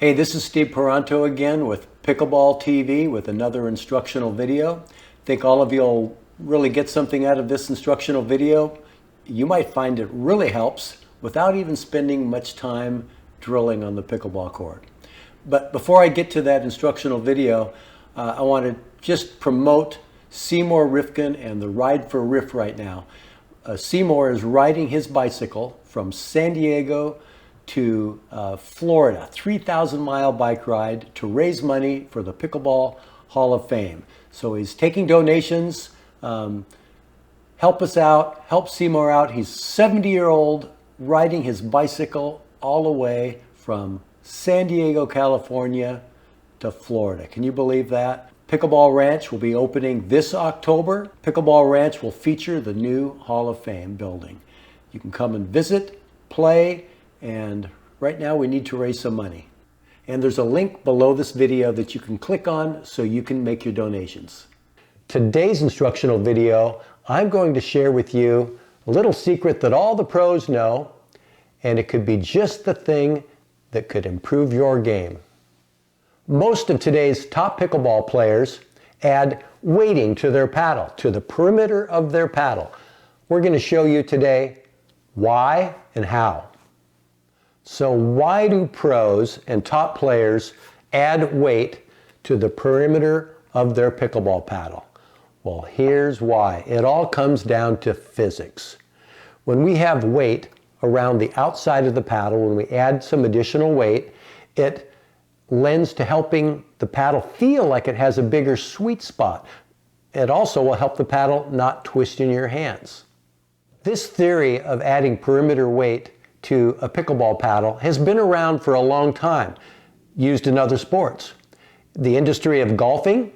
Hey, this is Steve Peranto again with Pickleball TV with another instructional video. Think all of you will really get something out of this instructional video. You might find it really helps without even spending much time drilling on the pickleball court. But before I get to that instructional video, I want to just promote Seymour Rifkin and the Ride for Riff right now. Seymour is riding his bicycle from San Diego to Florida, 3,000-mile bike ride to raise money for the Pickleball Hall of Fame. So he's taking donations. Help us out, help Seymour out. He's 70-year-old riding his bicycle all the way from San Diego, California to Florida. Can you believe that? Pickleball Ranch will be opening this October. Pickleball Ranch will feature the new Hall of Fame building. You can come and visit, play, and right now we need to raise some money. And there's a link below this video that you can click on so you can make your donations. Today's instructional video, I'm going to share with you a little secret that all the pros know, and it could be just the thing that could improve your game. Most of today's top pickleball players add weighting to their paddle, to the perimeter of their paddle. We're going to show you today why and how. So why do pros and top players add weight to the perimeter of their pickleball paddle? Well, here's why. It all comes down to physics. When we have weight around the outside of the paddle, when we add some additional weight, it lends to helping the paddle feel like it has a bigger sweet spot. It also will help the paddle not twist in your hands. This theory of adding perimeter weight to a pickleball paddle has been around for a long time, used in other sports. The industry of golfing,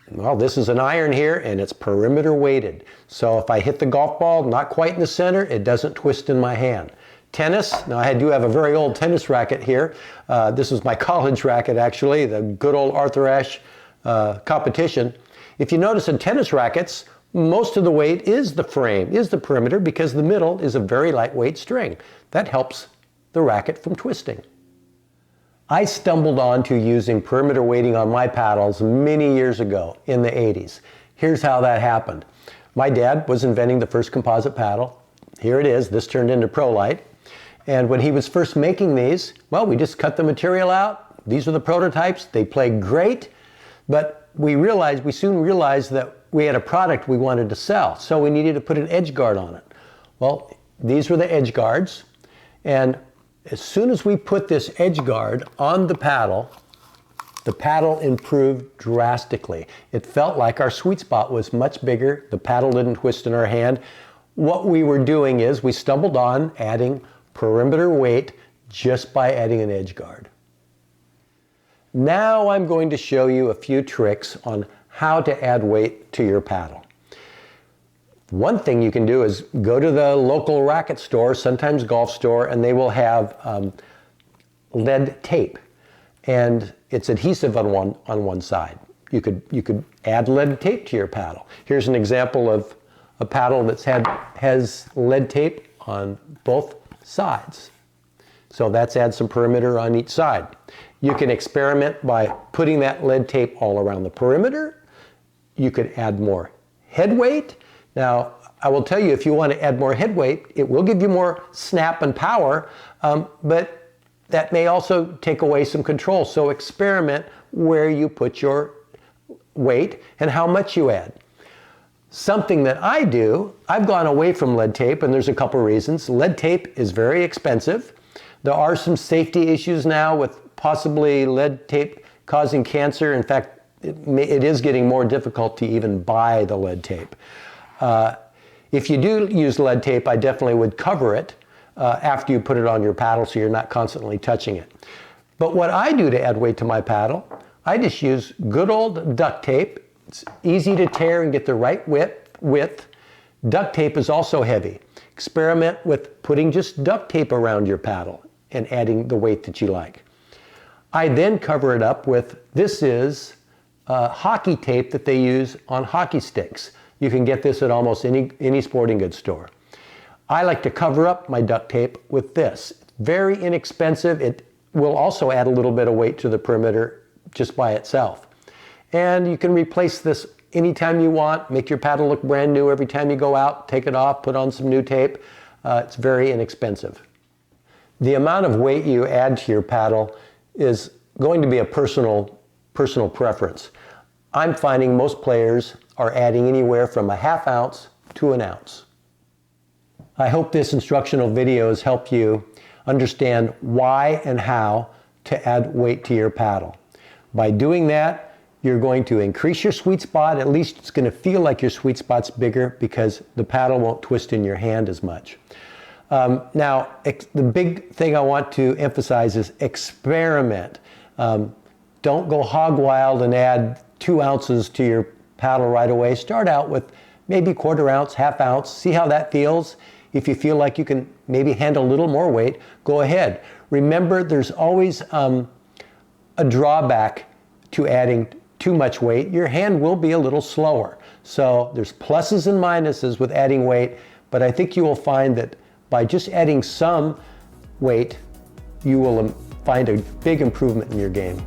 well, this is an iron here and it's perimeter weighted. So if I hit the golf ball not quite in the center, it doesn't twist in my hand. Tennis, now I do have a very old tennis racket here. This is my college racket actually, the good old Arthur Ashe competition. If you notice in tennis rackets, most of the weight is the frame, is the perimeter, because the middle is a very lightweight string. That helps the racket from twisting. I stumbled on to using perimeter weighting on my paddles many years ago in the 80s. Here's how that happened. My dad was inventing the first composite paddle. Here it is. This turned into ProLite. And when he was first making these, well, we just cut the material out. These are the prototypes. They played great, but we soon realized that we had a product we wanted to sell, so we needed to put an edge guard on it. Well, these were the edge guards, and as soon as we put this edge guard on the paddle improved drastically. It felt like our sweet spot was much bigger. The paddle didn't twist in our hand. What we were doing is we stumbled on adding perimeter weight just by adding an edge guard. Now I'm going to show you a few tricks on how to add weight to your paddle. One thing you can do is go to the local racket store, sometimes golf store, and they will have lead tape, and it's adhesive on one side. You could add lead tape to your paddle. Here's an example of a paddle that has lead tape on both sides. So that's add some perimeter on each side. You can experiment by putting that lead tape all around the perimeter. You could add more head weight. Now, I will tell you, if you want to add more head weight, it will give you more snap and power, but that may also take away some control. So experiment where you put your weight and how much you add. Something that I do, I've gone away from lead tape, and there's a couple reasons. Lead tape is very expensive. There are some safety issues now with possibly lead tape causing cancer. In fact, it is getting more difficult to even buy the lead tape. If you do use lead tape, I definitely would cover it after you put it on your paddle so you're not constantly touching it. But what I do to add weight to my paddle, I just use good old duct tape. It's easy to tear and get the right width. Duct tape is also heavy. Experiment with putting just duct tape around your paddle and adding the weight that you like. I then cover it up with, this is hockey tape that they use on hockey sticks. You can get this at almost any sporting goods store. I like to cover up my duct tape with this. Very inexpensive. It will also add a little bit of weight to the perimeter just by itself. And you can replace this anytime you want, make your paddle look brand new every time you go out, take it off, put on some new tape. It's very inexpensive. The amount of weight you add to your paddle is going to be a personal preference. I'm finding most players are adding anywhere from a ½ ounce to an ounce. I hope this instructional video has helped you understand why and how to add weight to your paddle. By doing that, you're going to increase your sweet spot. At least it's going to feel like your sweet spot's bigger because the paddle won't twist in your hand as much. Now, the big thing I want to emphasize is experiment. Don't go hog wild and add 2 ounces to your paddle right away. Start out with maybe ¼ ounce, ½ ounce. See how that feels. If you feel like you can maybe handle a little more weight, go ahead. Remember, there's always a drawback to adding too much weight. Your hand will be a little slower. So there's pluses and minuses with adding weight, but I think you will find that by just adding some weight, you will find a big improvement in your game.